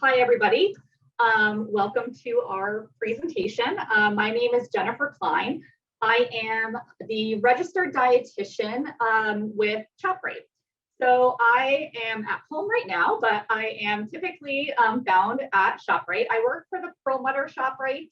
Hi, everybody. Welcome to our presentation. My name is Jennifer Klein. I am the registered dietitian with ShopRite. So I am at home right now, but I am typically found at ShopRite. I work for the Perlmutter ShopRite,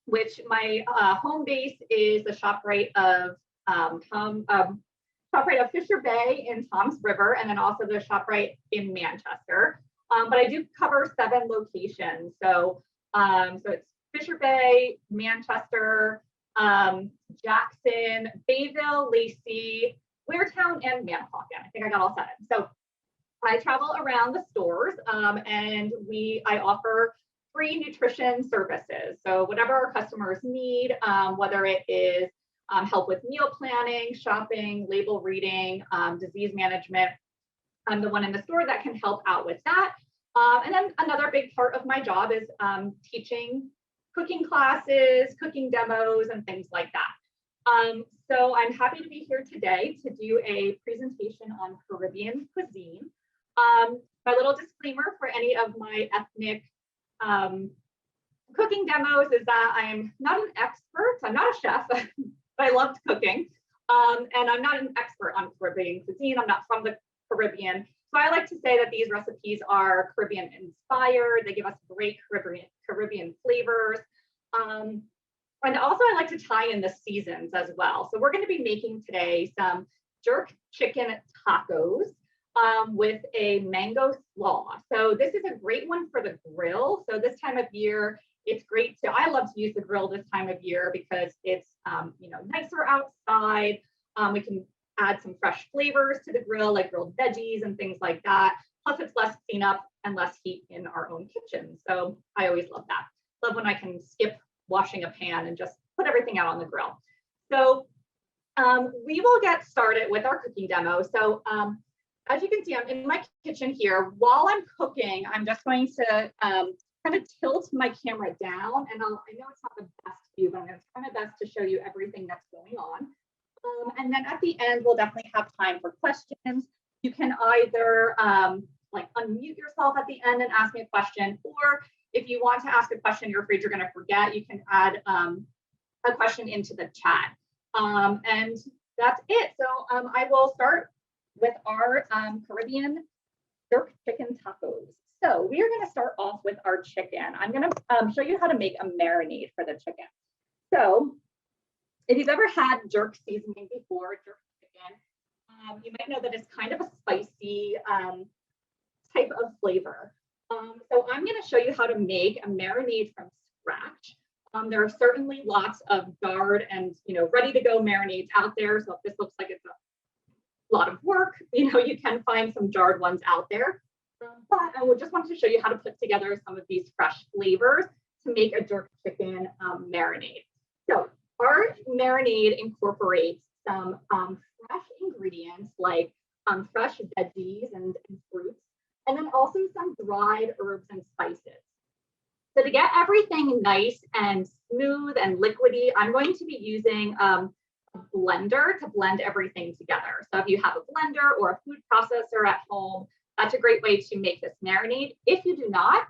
which my home base is the ShopRite of ShopRite of Fisher Bay in Toms River, and then also the ShopRite in Manchester. But I do cover 7 locations. So it's Fisher Bay, Manchester, Jackson, Bayville, Lacey, Weirtown, and Manahawkin. I think I got all 7. So I travel around the stores and I offer free nutrition services. So whatever our customers need, whether it is help with meal planning, shopping, label reading, disease management, I'm the one in the store that can help out with that. And then another big part of my job is teaching cooking classes, cooking demos, and things like that. So I'm happy to be here today to do a presentation on Caribbean cuisine. My little disclaimer for any of my ethnic cooking demos is that I'm not an expert. I'm not a chef, but I loved cooking. And I'm not an expert on Caribbean cuisine. I'm not from the Caribbean. So I like to say that these recipes are Caribbean inspired. They give us great Caribbean flavors. And also I like to tie in the seasons as well. So we're going to be making today some jerk chicken tacos with a mango slaw. So this is a great one for the grill. So this time of year, it's great I love to use the grill this time of year because it's nicer outside. We can add some fresh flavors to the grill, like grilled veggies and things like that. Plus it's less cleanup and less heat in our own kitchen. So I always love that. Love when I can skip washing a pan and just put everything out on the grill. So we will get started with our cooking demo. So as you can see, I'm in my kitchen here. While I'm cooking, I'm just going to kind of tilt my camera down, and I know it's not the best view, but I'm going to try my best to show you everything that's going on. And then at the end, we'll definitely have time for questions. You can either unmute yourself at the end and ask me a question, or if you want to ask a question you're afraid you're going to forget, you can add a question into the chat. And that's it. So I will start with our Caribbean jerk chicken tacos. So we are going to start off with our chicken. I'm going to show you how to make a marinade for the chicken. So if you've ever had jerk seasoning before, jerk chicken, you might know that it's kind of a spicy type of flavor. So I'm going to show you how to make a marinade from scratch. There are certainly lots of jarred and ready to go marinades out there. So if this looks like it's a lot of work, you can find some jarred ones out there. But I would just want to show you how to put together some of these fresh flavors to make a jerk chicken marinade. So our marinade incorporates some fresh ingredients like fresh veggies and fruits, and then also some dried herbs and spices. So to get everything nice and smooth and liquidy, I'm going to be using a blender to blend everything together. So if you have a blender or a food processor at home, that's a great way to make this marinade. If you do not,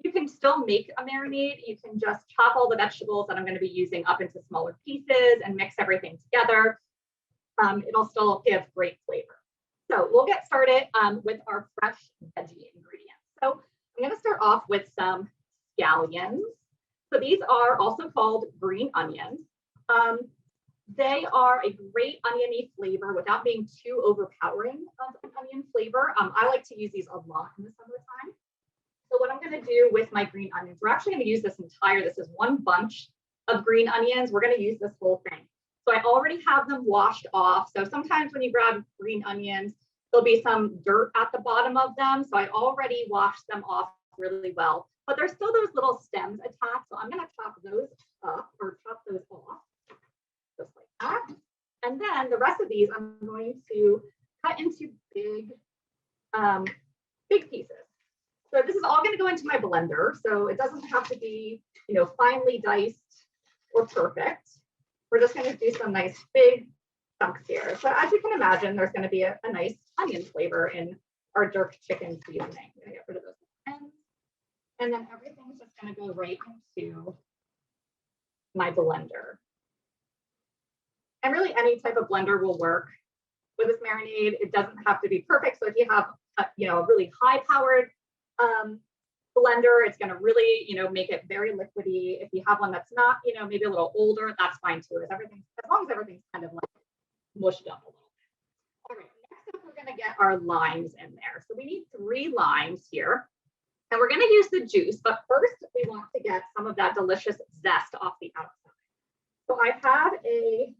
you can still make a marinade. You can just chop all the vegetables that I'm going to be using up into smaller pieces and mix everything together. It'll still give great flavor. So we'll get started with our fresh veggie ingredients. So I'm going to start off with some scallions. So these are also called green onions. They are a great oniony flavor without being too overpowering of an onion flavor. I like to use these a lot in the summertime. So what I'm going to do with my green onions, we're actually going to use this is one bunch of green onions. We're going to use this whole thing. So I already have them washed off. So sometimes when you grab green onions, there'll be some dirt at the bottom of them. So I already washed them off really well, but there's still those little stems attached. So I'm going to chop those up or chop those off just like that. And then the rest of these I'm going to cut into big pieces. So this is all going to go into my blender. So it doesn't have to be, finely diced or perfect. We're just going to do some nice big chunks here. So as you can imagine, there's going to be a nice onion flavor in our jerk chicken seasoning. I'm going to get rid of those And then everything's just going to go right into my blender. And really any type of blender will work with this marinade. It doesn't have to be perfect. So if you have a really high powered blender, it's going to really, make it very liquidy. If you have one that's not, maybe a little older, that's fine too. As long as everything's kind of like mushed up a little bit. All right, next up, we're going to get our limes in there. So we need 3 limes here. And we're going to use the juice, but first we want to get some of that delicious zest off the outside. So I have a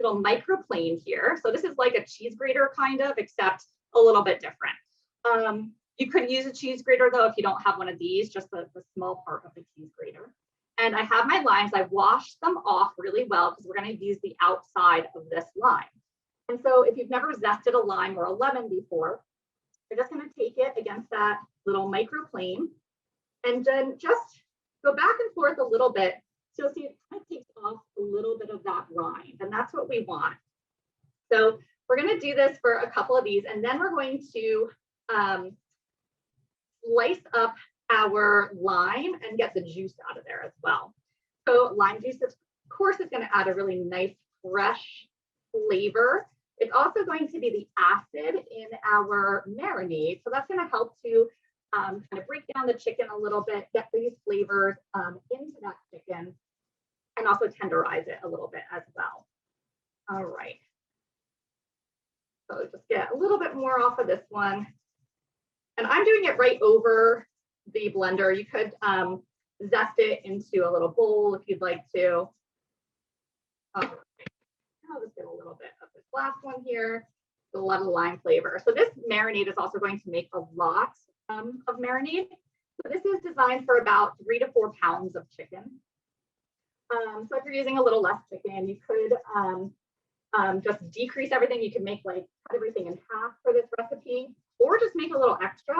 little microplane here. So this is like a cheese grater kind of, except a little bit different. You could use a cheese grater though if you don't have one of these, just the small part of the cheese grater. And I have my limes. I've washed them off really well because we're going to use the outside of this lime. And so if you've never zested a lime or a lemon before, you're just going to take it against that little microplane and then just go back and forth a little bit. So you'll see it kind of takes off a little bit of that rind, and that's what we want. So we're going to do this for a couple of these, and then we're going to slice up our lime and get the juice out of there as well. So lime juice, of course, is going to add a really nice fresh flavor. It's also going to be the acid in our marinade. So that's going to help to kind of break down the chicken a little bit, get these flavors into that chicken, and also tenderize it a little bit as well. All right. So just get a little bit more off of this one. And I'm doing it right over the blender. You could zest it into a little bowl if you'd like to. All right. I'll just get a little bit of this last one here. A lot of lime flavor. So this marinade is also going to make a lot of marinade. So this is designed for about 3 to 4 pounds of chicken. So if you're using a little less chicken, you could just decrease everything. You can make cut everything in half for this recipe, or just make a little extra.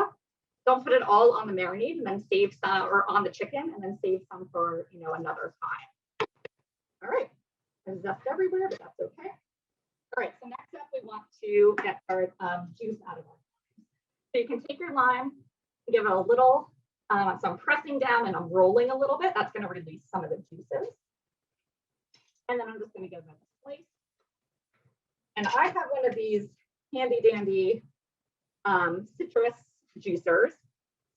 Don't put it all on the marinade and then save some, or on the chicken and then save some for another time. All right. There's dust everywhere, but that's okay. All right, so next up, we want to get our juice out of it. So you can take your lime, give it a little, so I'm pressing down and I'm rolling a little bit. That's going to release some of the juices. And then I'm just going to give them a slice. And I have one of these handy dandy citrus juicers.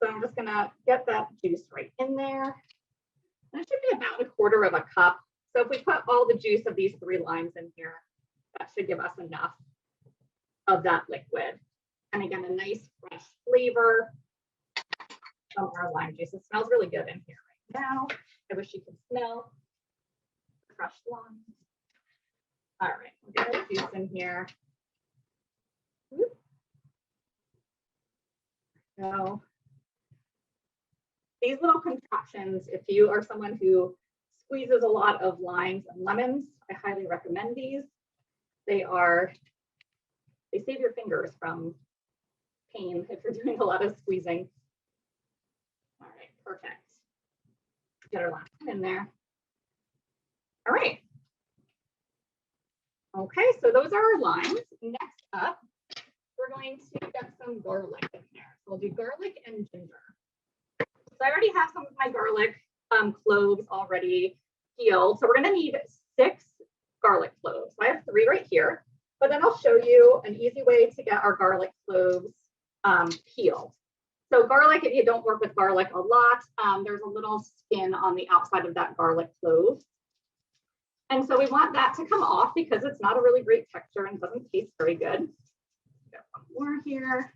So I'm just going to get that juice right in there. And it should be about 1/4 cup. So if we put all the juice of these 3 limes in here, that should give us enough of that liquid. And again, a nice fresh flavor from our lime juice. It smells really good in here right now. I wish you could smell fresh lime. All right, we'll get our juice in here. So these little contraptions, if you are someone who squeezes a lot of limes and lemons, I highly recommend these. They save your fingers from pain if you're doing a lot of squeezing. All right, perfect. Get our last one in there. All right. Okay, so those are our limes. Next up, we're going to get some garlic in there. So we'll do garlic and ginger. So I already have some of my garlic cloves already peeled. So we're going to need 6 garlic cloves. So I have 3 right here, but then I'll show you an easy way to get our garlic cloves peeled. So garlic, if you don't work with garlic a lot, there's a little skin on the outside of that garlic clove. And so we want that to come off because it's not a really great texture and doesn't taste very good. Got one more here.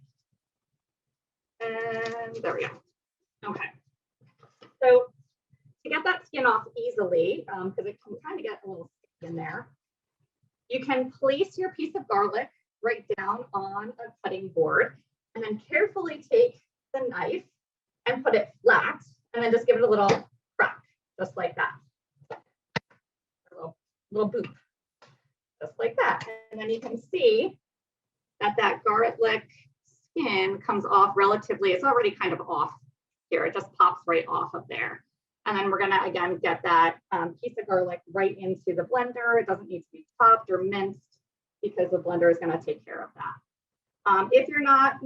And there we go. Okay. So to get that skin off easily, because it can kind of get a little sticky in there, you can place your piece of garlic right down on a cutting board and then carefully take the knife and put it flat and then just give it a little crack, just like that. Little boop, just like that. And then you can see that that garlic skin comes off relatively, it's already kind of off here. It just pops right off of there. And then we're gonna, again, get that piece of garlic right into the blender. It doesn't need to be chopped or minced because the blender is gonna take care of that. If you're not,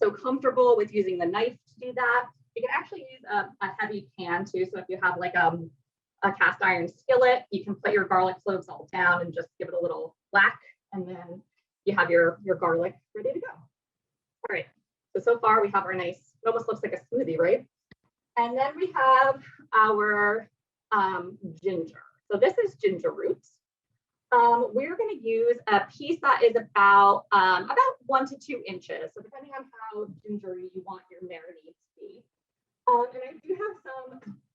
so comfortable with using the knife to do that, you can actually use a heavy pan too. So if you have like a cast iron skillet, you can put your garlic cloves all down and just give it a little whack, and then you have your garlic ready to go. All right, so far we have our nice, it almost looks like a smoothie, right? And then we have our ginger. So this is ginger roots. We're going to use a piece that is about 1 to 2 inches. So depending on how gingery you want your marinade to be. And I do have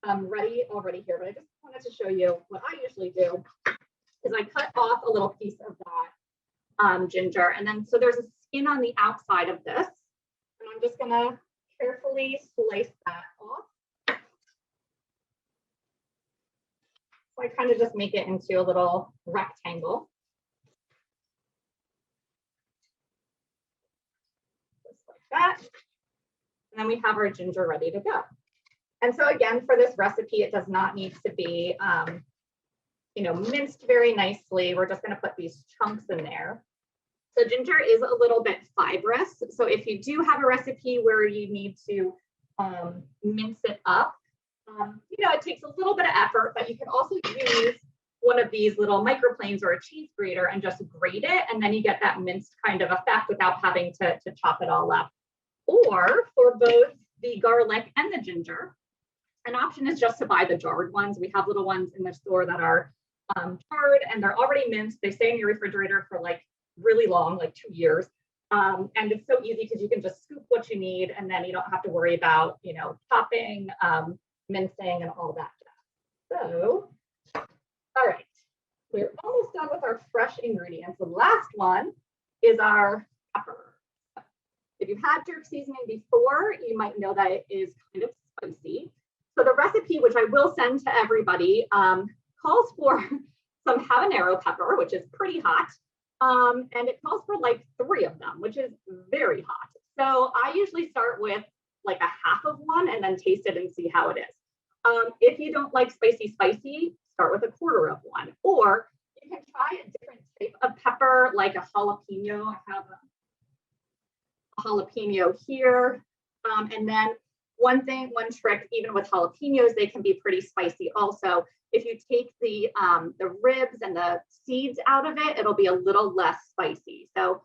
some ready already here, but I just wanted to show you what I usually do is I cut off a little piece of that ginger. And then, so there's a skin on the outside of this. And I'm just going to carefully slice that off. So I kind of just make it into a little rectangle. Just like that. And then we have our ginger ready to go. And so again, for this recipe, it does not need to be, minced very nicely. We're just going to put these chunks in there. So ginger is a little bit fibrous. So if you do have a recipe where you need to mince it up, it takes a little bit of effort, but you can also use one of these little microplanes or a cheese grater and just grate it. And then you get that minced kind of effect without having to chop it all up. Or for both the garlic and the ginger, an option is just to buy the jarred ones. We have little ones in the store that are jarred and they're already minced. They stay in your refrigerator for like really long, like 2 years. And it's so easy because you can just scoop what you need and then you don't have to worry about, chopping, mincing and all that stuff. So, all right, we're almost done with our fresh ingredients. The last one is our pepper. If you've had jerk seasoning before, you might know that it is kind of spicy. So the recipe, which I will send to everybody, calls for some habanero pepper, which is pretty hot. And it calls for like 3 of them, which is very hot. So I usually start with like a half of one and then taste it and see how it is. If you don't like spicy, start with a 1/4 of one. Or you can try a different type of pepper, like a jalapeno. I have a jalapeno here. And then one trick, even with jalapenos, they can be pretty spicy also. If you take the ribs and the seeds out of it, it'll be a little less spicy. So,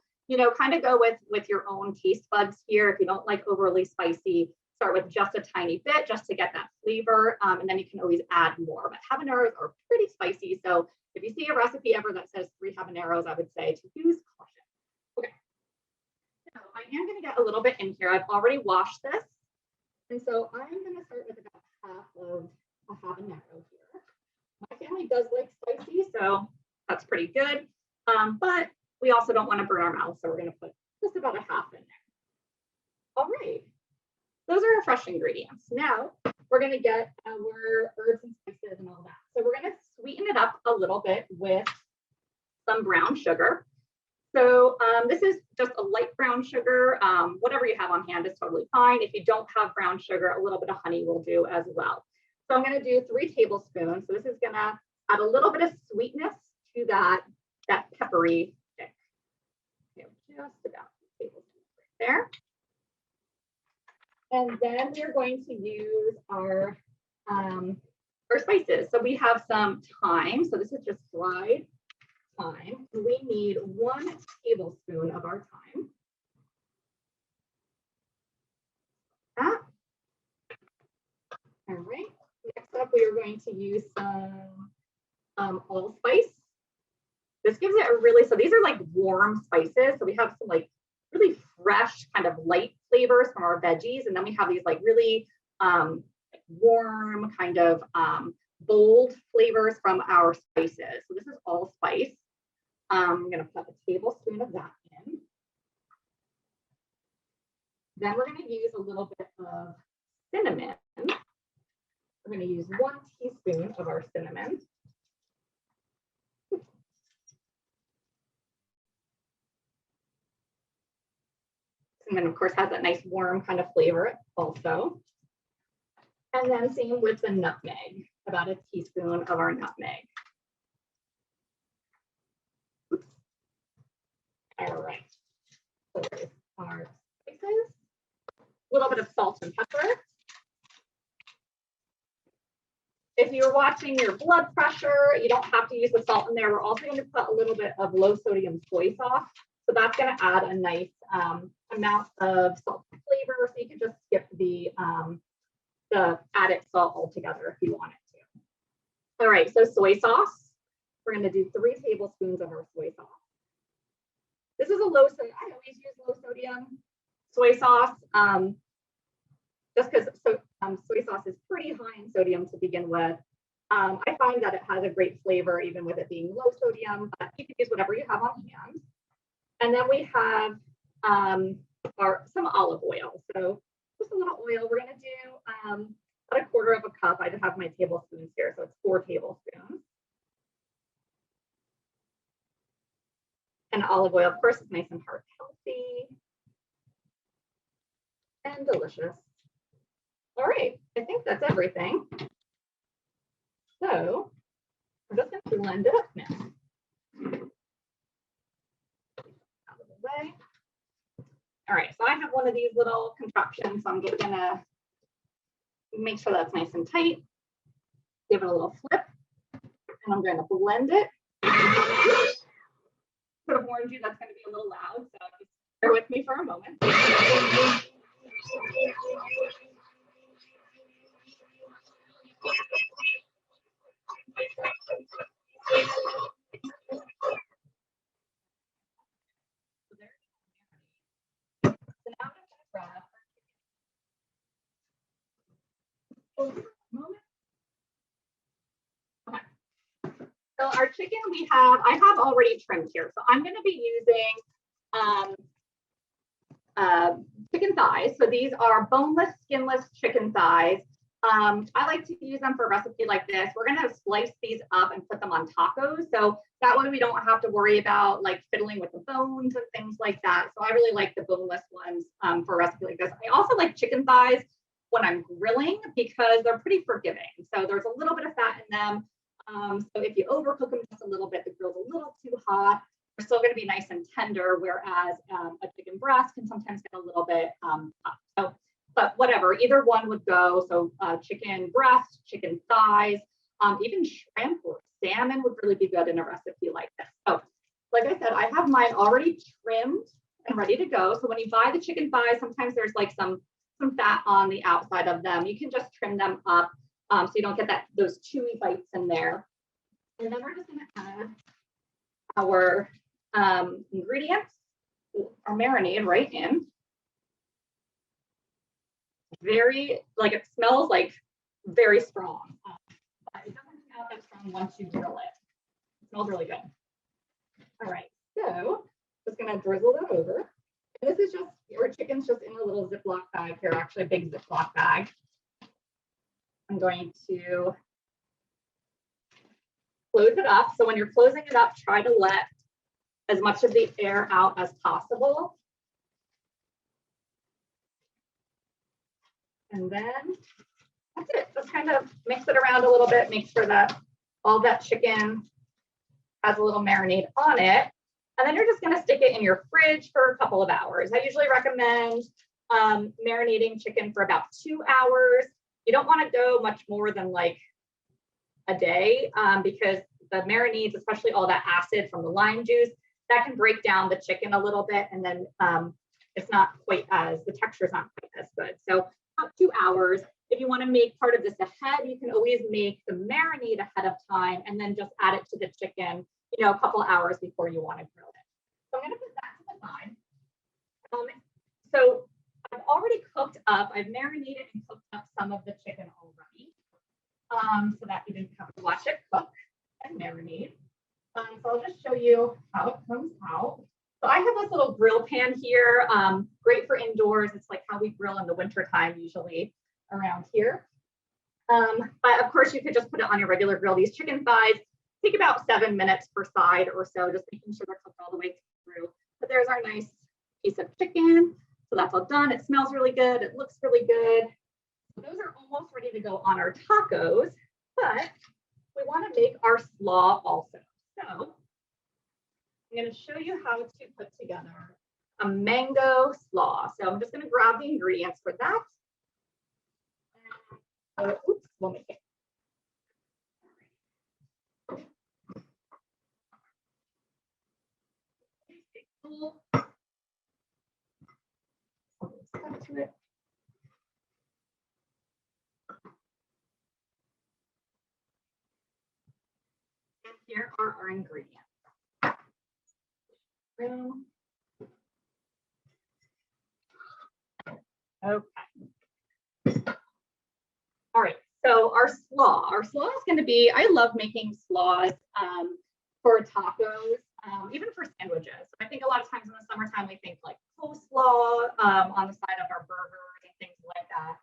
kind of go with your own taste buds here. If you don't like overly spicy, start with just a tiny bit just to get that flavor. And then you can always add more. But habaneros are pretty spicy. So if you see a recipe ever that says 3 habaneros, I would say to use caution. Okay. So I am going to get a little bit in here. I've already washed this. And so I'm going to start with about half of a habanero here. My family does like spicy, so that's pretty good. But we also don't want to burn our mouth, so we're going to put just about a half in there. All right. Those are our fresh ingredients. Now we're going to get our herbs and spices and all that. So we're going to sweeten it up a little bit with some brown sugar. So this is just a light brown sugar. Whatever you have on hand is totally fine. If you don't have brown sugar, a little bit of honey will do as well. So I'm going to do 3 tablespoons. So this is going to add a little bit of sweetness to that peppery stick. Just about 2 tablespoons right there. And then we're going to use our spices. So we have some thyme. So this is just dried thyme. We need 1 tablespoon of our thyme. That. All right. Next up, we are going to use some allspice. This gives it a really, so these are like warm spices. So we have some like really fresh kind of light flavors from our veggies. And then we have these like really warm kind of bold flavors from our spices. So this is allspice. I'm going to put a tablespoon of that in. Then we're going to use a little bit of cinnamon. We're going to use 1 teaspoon of our cinnamon. Cinnamon, of course, has that nice warm kind of flavor also. And then same with the nutmeg, about a teaspoon of our nutmeg. Oops. All right. So there's if you're watching your blood pressure, you don't have to use the salt in there. We're also going to put a little bit of low sodium soy sauce. So that's going to add a nice amount of salt flavor. So you can just skip the added salt altogether if you want it to. All right, so soy sauce. We're going to do 3 tablespoons of our soy sauce. This is a low sodium. I always use low sodium soy sauce just because soy sauce is pretty high in sodium to begin with. I find that it has a great flavor even with it being low sodium, but you can use whatever you have on hand. And then we have some olive oil. So just a little oil. We're going to do about 1/4 cup. I have my tablespoons here, so it's 4 tablespoons. And olive oil, of course, is nice and heart healthy and delicious. All right, I think that's everything. So I'm just going to blend it up now. Out of the way. All right, so I have one of these little contraptions, so I'm just going to make sure that's nice and tight. Give it a little flip, and I'm going to blend it. Could have warned you that's going to be a little loud, so just bear with me for a moment. So our chicken I have already trimmed here. So I'm going to be using chicken thighs. So these are boneless, skinless chicken thighs. I like to use them for a recipe like this. We're going to slice these up and put them on tacos. So that way we don't have to worry about like fiddling with the bones and things like that. So I really like the boneless ones for a recipe like this. I also like chicken thighs when I'm grilling because they're pretty forgiving. So there's a little bit of fat in them. So if you overcook them just a little bit, the grill's a little too hot, they're still going to be nice and tender, whereas a chicken breast can sometimes get a little bit hot. But whatever, either one would go. So chicken breast, chicken thighs, even shrimp or salmon would really be good in a recipe like this. So like I said, I have mine already trimmed and ready to go. So when you buy the chicken thighs, sometimes there's like some fat on the outside of them. You can just trim them up so you don't get those chewy bites in there. And then we're just going to add our ingredients, our marinade right in. It smells like very strong, but it doesn't come out that strong once you grill it. It smells really good. All right, so just going to drizzle that over. And this is just, your chicken's just in a little Ziploc bag here, actually a big Ziploc bag. I'm going to close it up. So when you're closing it up, try to let as much of the air out as possible. And then that's it. Just kind of mix it around a little bit, make sure that all that chicken has a little marinade on it. And then you're just going to stick it in your fridge for a couple of hours. I usually recommend marinating chicken for about 2 hours. You don't want to go much more than like a day because the marinades, especially all that acid from the lime juice, that can break down the chicken a little bit. And then it's not quite the texture is not quite as good. So about 2 hours. If you want to make part of this ahead, you can always make the marinade ahead of time and then just add it to the chicken, a couple hours before you want to grill it. So I'm going to put that to the side. So I've already cooked up, I've marinated and cooked up some of the chicken already so that you didn't have to watch it cook and marinate. So I'll just show you how it comes out. So I have this little grill pan here, great for indoors. It's like how we grill in the wintertime usually around here. But of course you could just put it on your regular grill. These chicken thighs take about 7 minutes per side or so, just making sure they're cooked all the way through. But there's our nice piece of chicken. So that's all done. It smells really good. It looks really good. So those are almost ready to go on our tacos, but we want to make our slaw also. So I'm going to show you how to put together a mango slaw. So I'm just going to grab the ingredients for that. Oops, we'll make it. big bowl. Stuff to it. And here are our ingredients. Okay. All right, so our slaw. Our slaw is going to be, I love making slaws for tacos, even for sandwiches. I think a lot of times in the summertime, we think like coleslaw on the side of our burgers and things like that.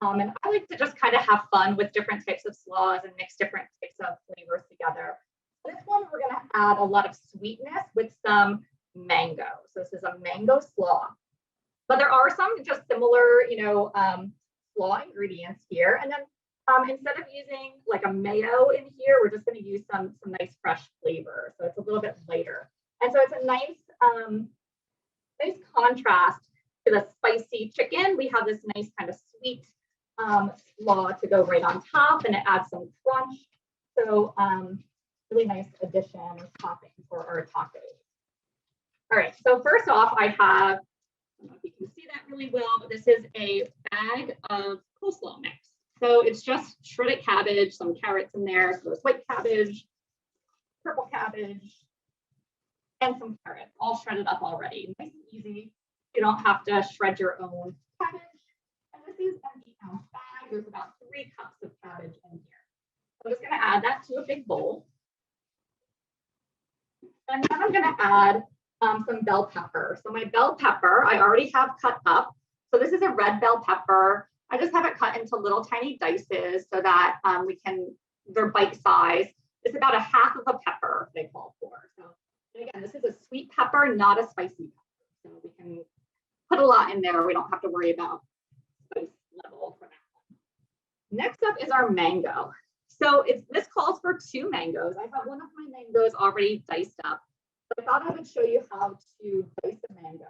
And I like to just kind of have fun with different types of slaws and mix different types of flavors together. This one, we're going to add a lot of sweetness with some mango. So this is a mango slaw. But there are some just similar, slaw ingredients here. And then instead of using like a mayo in here, we're just going to use some nice fresh flavor. So it's a little bit lighter. And so it's a nice contrast to the spicy chicken. We have this nice kind of sweet slaw to go right on top, and it adds some crunch. So really nice addition or topping for our tacos. All right, so first off, I have, I don't know if you can see that really well, but this is a bag of coleslaw mix. So it's just shredded cabbage, some carrots in there. So there's white cabbage, purple cabbage, and some carrots, all shredded up already. Nice and easy. You don't have to shred your own cabbage. And this is an 8-ounce bag. There's about 3 cups of cabbage in here. So I'm just going to add that to a big bowl. And then I'm going to add some bell pepper. So my bell pepper, I already have cut up. So this is a red bell pepper. I just have it cut into little tiny dices so that they're bite size. It's about a half of a pepper they call for. So again, this is a sweet pepper, not a spicy pepper. So we can put a lot in there. We don't have to worry about spice level for that one. Next up is our mango. So this calls for 2 mangoes. I have one of my mangoes already diced up. So I thought I would show you how to dice a mango.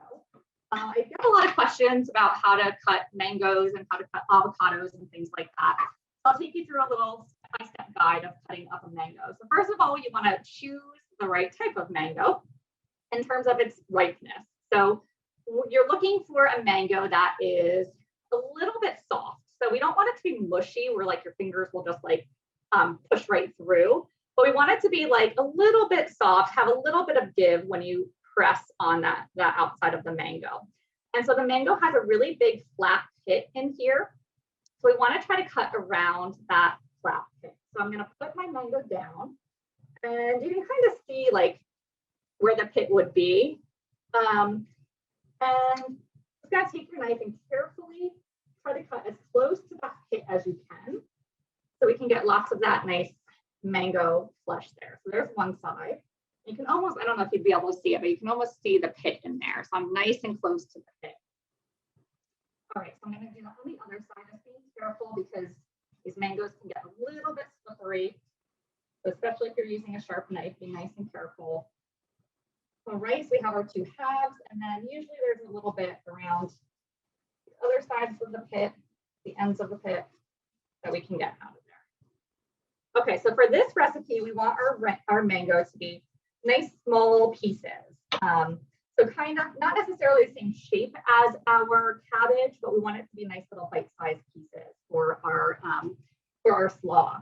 I get a lot of questions about how to cut mangoes and how to cut avocados and things like that. So I'll take you through a little step-by-step guide of cutting up a mango. So first of all, you want to choose the right type of mango in terms of its ripeness. So you're looking for a mango that is a little bit soft. So we don't want it to be mushy where like your fingers will just like push right through. But we want it to be like a little bit soft, have a little bit of give when you press on that outside of the mango. And so the mango has a really big flat pit in here. So we want to try to cut around that flat pit. So I'm going to put my mango down, and you can kind of see like where the pit would be. And you've got to take your knife and carefully try to cut as close to that pit as you can, so we can get lots of that nice mango flesh there. So there's one side. You can almost, I don't know if you'd be able to see it, but you can almost see the pit in there. So I'm nice and close to the pit. All right, so I'm going to do that on the other side. Just being careful because these mangoes can get a little bit slippery. So especially if you're using a sharp knife, be nice and careful. All right, so we have our 2 halves, and then usually there's a little bit around the other sides of the pit, the ends of the pit that we can get out of there. Okay, so for this recipe, we want our mango to be nice small pieces. So kind of not necessarily the same shape as our cabbage, but we want it to be nice little bite-sized pieces for our slaw.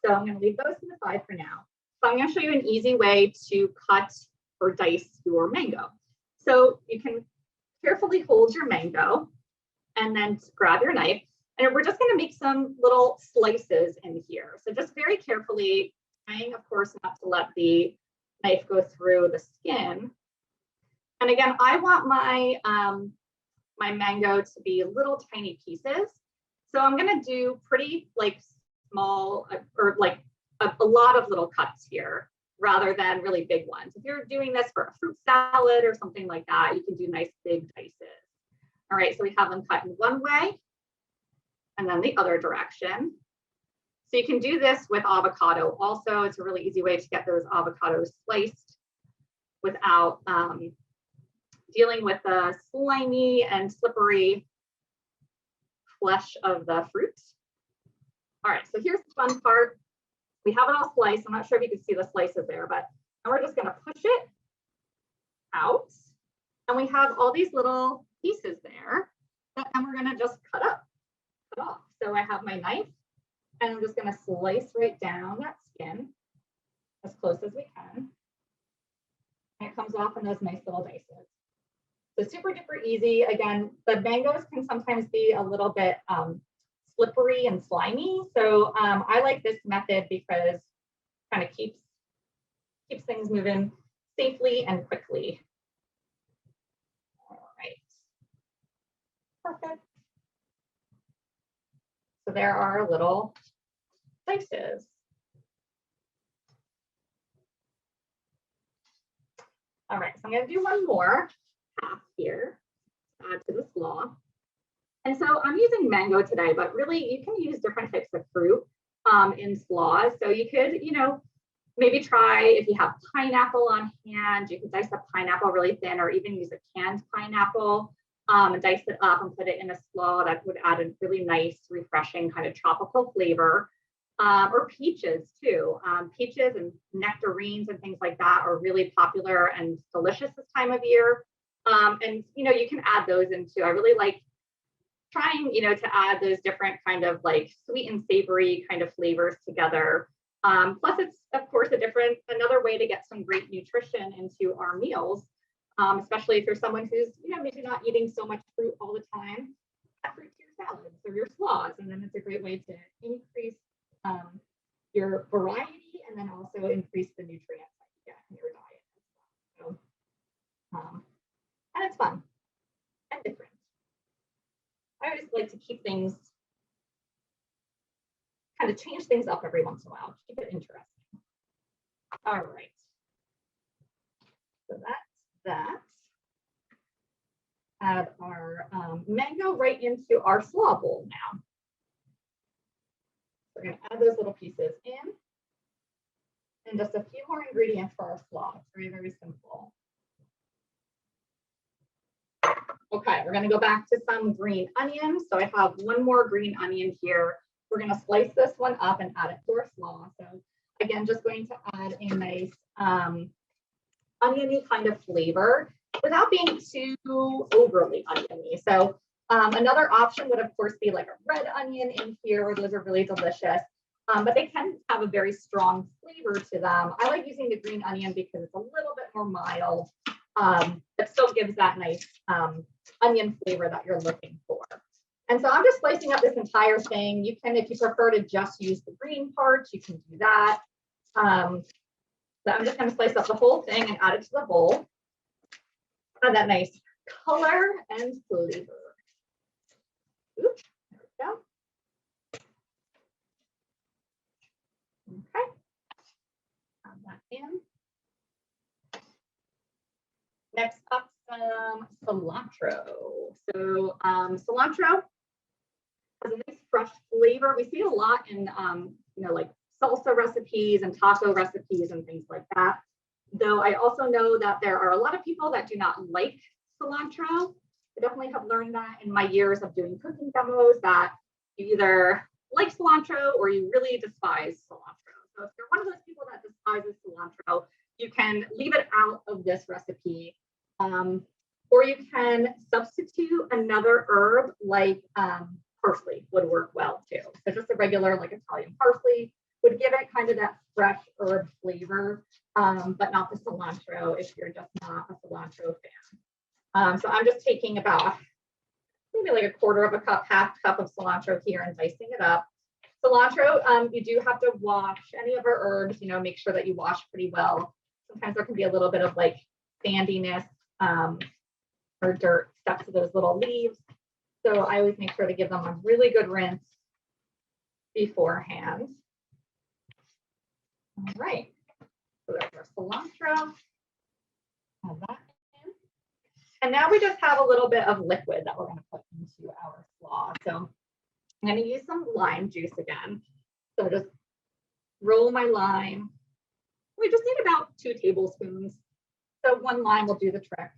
So I'm going to leave those to the side for now. So I'm going to show you an easy way to cut or dice your mango. So you can carefully hold your mango and then grab your knife. And we're just going to make some little slices in here. So just very carefully, trying, of course, not to let the knife go through the skin. And again, I want my my mango to be little tiny pieces. So I'm going to do pretty like small or like a lot of little cuts here rather than really big ones. If you're doing this for a fruit salad or something like that, you can do nice big dices. All right, so we have them cut in one way and then the other direction. So you can do this with avocado also. It's a really easy way to get those avocados sliced without dealing with the slimy and slippery flesh of the fruit. All right, so here's the fun part. We have it all sliced. I'm not sure if you can see the slices there, but now we're just gonna push it out. And we have all these little pieces there that then we're gonna just cut off. So I have my knife and I'm just gonna slice right down that skin as close as we can. And it comes off in those nice little dices. So super duper easy. Again, the mangoes can sometimes be a little bit slippery and slimy. So I like this method because it kind of keeps things moving safely and quickly. All right. Perfect. So there are little slices. All right, so I'm going to do one more half here to add to the slaw. And so I'm using mango today, but really you can use different types of fruit in slaws. So you could, maybe try if you have pineapple on hand, you could dice a pineapple really thin or even use a canned pineapple and dice it up and put it in a slaw. That would add a really nice, refreshing kind of tropical flavor. Or peaches too. Peaches and nectarines and things like that are really popular and delicious this time of year. And you can add those into, I really like trying, to add those different kind of like sweet and savory kind of flavors together. Plus it's of course another way to get some great nutrition into our meals, especially if you're someone who's, maybe not eating so much fruit all the time. Add fruit to your salads or your slaws, and then it's a great way to increase your variety and then also increase the nutrients that you get in your diet. So, and it's fun and different. I always like to keep things, kind of change things up every once in a while, keep it interesting. All right. So that's that. Add our mango right into our slaw bowl now. We're going to add those little pieces in and just a few more ingredients for our slaw. It's very, very simple. Okay, we're going to go back to some green onions. So I have one more green onion here. We're going to slice this one up and add it to our slaw. So again, just going to add a nice oniony kind of flavor without being too overly oniony. So another option would, of course, be like a red onion in here. Those are really delicious, but they can have a very strong flavor to them. I like using the green onion because it's a little bit more mild, but still gives that nice onion flavor that you're looking for. And so I'm just slicing up this entire thing. You can, if you prefer to just use the green parts, you can do that. So I'm just going to slice up the whole thing and add it to the bowl. Add that nice color and flavor. Oops, there we go. Okay, add that in. Next up, some cilantro. So cilantro has a nice fresh flavor. We see a lot in, like salsa recipes and taco recipes and things like that. Though I also know that there are a lot of people that do not like cilantro. I definitely have learned that in my years of doing cooking demos that you either like cilantro or you really despise cilantro. So if you're one of those people that despises cilantro, you can leave it out of this recipe. Or you can substitute another herb like parsley would work well too. So just a regular like Italian parsley would give it kind of that fresh herb flavor, but not the cilantro if you're just not a cilantro fan. So I'm just taking about maybe like a quarter of a cup, half cup of cilantro here and dicing it up. Cilantro, you do have to wash any of our herbs, make sure that you wash pretty well. Sometimes there can be a little bit of like sandiness or dirt stuck to those little leaves. So I always make sure to give them a really good rinse beforehand. All right, so there's our cilantro. Add that in. And now we just have a little bit of liquid that we're going to put into our slaw. So I'm going to use some lime juice again. So just roll my lime. We just need about 2 tablespoons. So 1 lime will do the trick.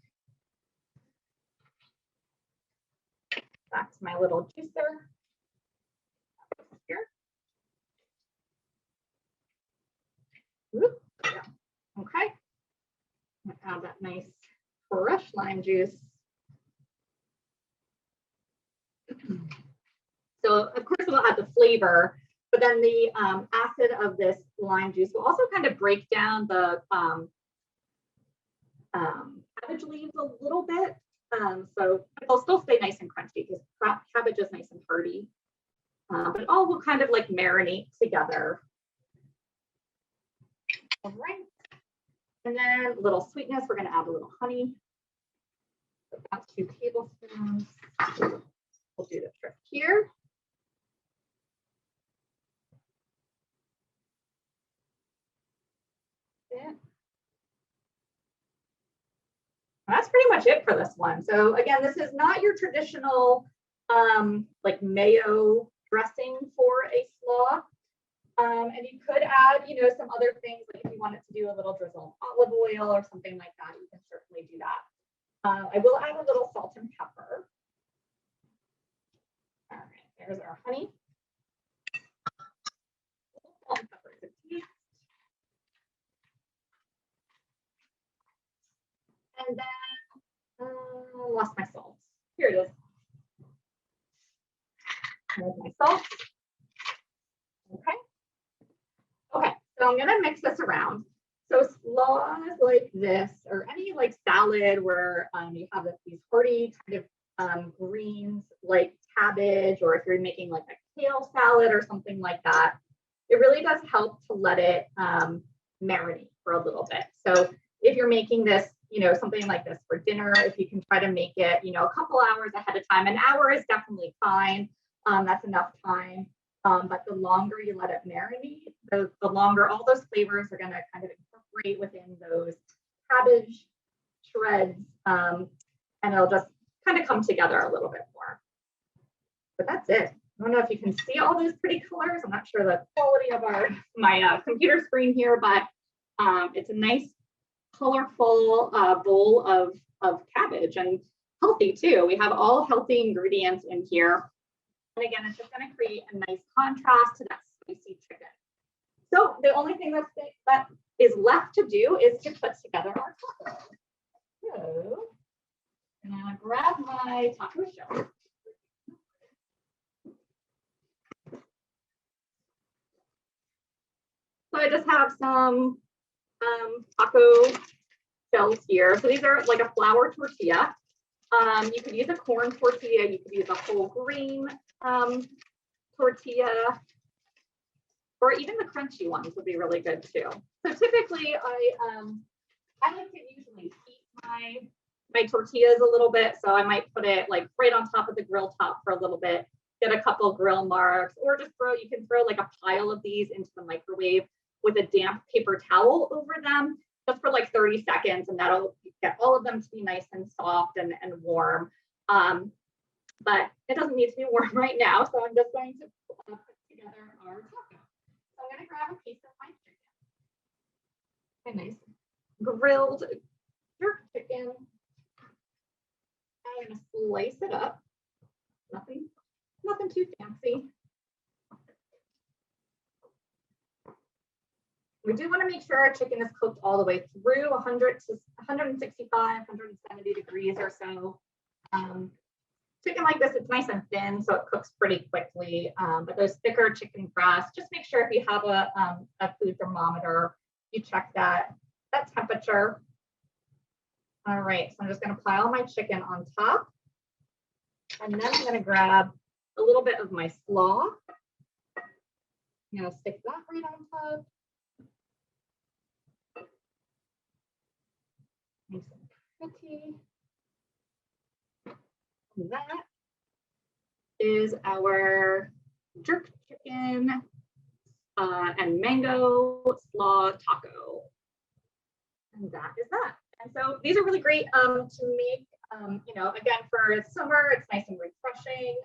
Back to my little juicer. Here. Whoop, yeah. Okay. Add that nice fresh lime juice. So of course we'll add the flavor, but then the acid of this lime juice will also kind of break down the cabbage leaves a little bit. So they'll still stay nice and crunchy because cabbage is nice and hearty. But all will kind of like marinate together. All right. And then a little sweetness, we're going to add a little honey. So that's 2 tablespoons. We'll do the trick here. Yeah. That's pretty much it for this one. So again, this is not your traditional like mayo dressing for a slaw. And you could add, you know, some other things, like if you wanted to do a little drizzle of olive oil or something like that, you can certainly do that. I will add a little salt and pepper. All right, there's our honey. Salt and pepper to taste. And then lost my salt. Here it is. There's my salt. Okay. Okay, so I'm gonna mix this around. So slaws like this, or any like salad where you have these hearty kind of greens like cabbage, or if you're making like a kale salad or something like that, it really does help to let it marinate for a little bit. So if you're making this, you know, something like this for dinner, if you can try to make it, you know, a couple hours ahead of time, an hour is definitely fine. That's enough time. But the longer you let it marinate, the longer all those flavors are going to kind of incorporate within those cabbage shreds, and it'll just kind of come together a little bit more. But that's it. I don't know if you can see all those pretty colors. I'm not sure the quality of my computer screen here, but it's a nice, colorful bowl of cabbage, and healthy too. We have all healthy ingredients in here. And again, it's just going to create a nice contrast to that spicy chicken. So the only thing that is left to do is to put together our taco. So I'm going to grab my taco shell. So I just have some taco shells here. So these are like a flour tortilla. You could use a corn tortilla. You could use a whole grain tortilla, or even the crunchy ones would be really good too. So typically, I like to usually heat my tortillas a little bit. So I might put it like right on top of the grill top for a little bit, get a couple grill marks, or just you can throw like a pile of these into the microwave with a damp paper towel over them, just for like 30 seconds, and that'll get all of them to be nice and soft and warm. But it doesn't need to be warm right now, so I'm just going to put together our taco. So I'm going to grab a piece of my chicken, a nice grilled jerk chicken. I'm going to slice it up. Nothing too fancy. We do want to make sure our chicken is cooked all the way through 100 to 165, 170 degrees or so. Chicken like this, it's nice and thin, so it cooks pretty quickly. But those thicker chicken breasts, just make sure if you have a food thermometer, you check that temperature. All right, so I'm just going to pile my chicken on top. And then I'm going to grab a little bit of my slaw. I'm going to stick that right on top. Nice and pretty. And that is our jerk chicken and mango slaw taco. And that is that. And so these are really great to make, you know, again, for summer, it's nice and refreshing.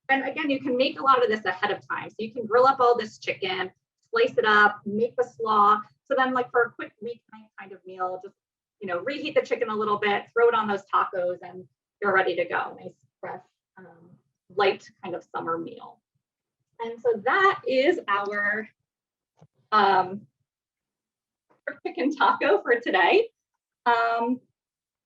And again, you can make a lot of this ahead of time. So you can grill up all this chicken, slice it up, make the slaw. So then like for a quick weeknight kind of meal, just, you know, reheat the chicken a little bit, throw it on those tacos, and you're ready to go. Nice, fresh, light kind of summer meal. And so that is our chicken taco for today.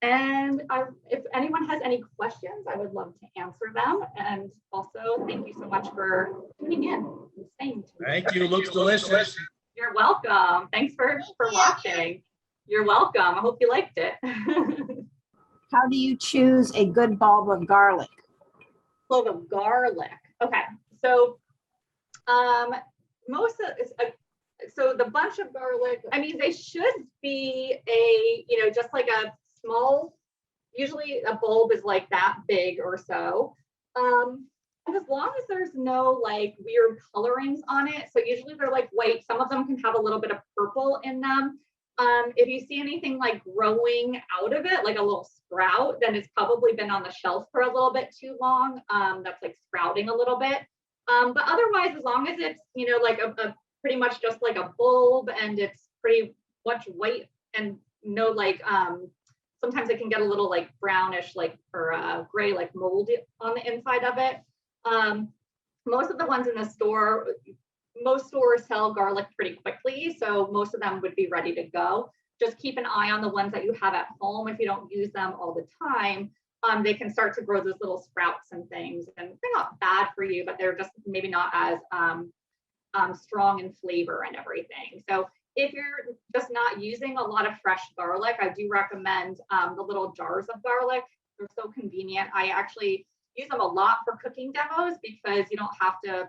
And if anyone has any questions, I would love to answer them. And also, thank you so much for tuning in and staying tuned. Thank you. Looks delicious. You're welcome. Thanks for watching. You're welcome. I hope you liked it. How do you choose a good bulb of garlic? Clove of garlic. Okay, so most of so the bunch of garlic, I mean, they should be just like a small, usually a bulb is like that big or so. And as long as there's no like weird colorings on it, so usually they're like white, some of them can have a little bit of purple in them. If you see anything like growing out of it, like a little sprout, then it's probably been on the shelf for a little bit too long. That's like sprouting a little bit. But otherwise, as long as it's, like a pretty much just like a bulb and it's pretty much white and no like, sometimes it can get a little like brownish, like or gray, like mold on the inside of it. Most of the ones in the store, most stores sell garlic pretty quickly, so most of them would be ready to go. Just keep an eye on the ones that you have at home. If you don't use them all the time, they can start to grow those little sprouts and things, and they're not bad for you, but they're just maybe not as strong in flavor and everything. So if you're just not using a lot of fresh garlic, I do recommend the little jars of garlic. They're so convenient. I actually use them a lot for cooking demos because you don't have to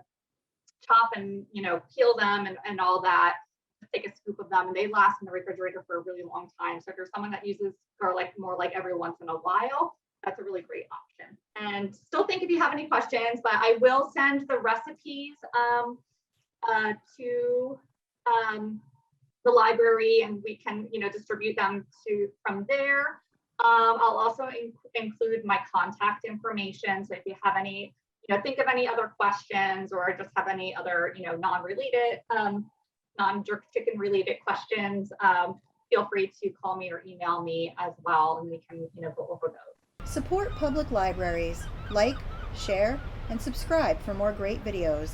chop and peel them and all that. Just take a scoop of them and they last in the refrigerator for a really long time. So if you're someone that uses garlic more like every once in a while, that's a really great option. And still think if you have any questions, but I will send the recipes to the library and we can distribute them from there. I'll also include my contact information. So if you have any, think of any other questions or just have any other, non-related, non-jerk chicken related questions, feel free to call me or email me as well, and we can, go over those. Support public libraries. Like, share, and subscribe for more great videos.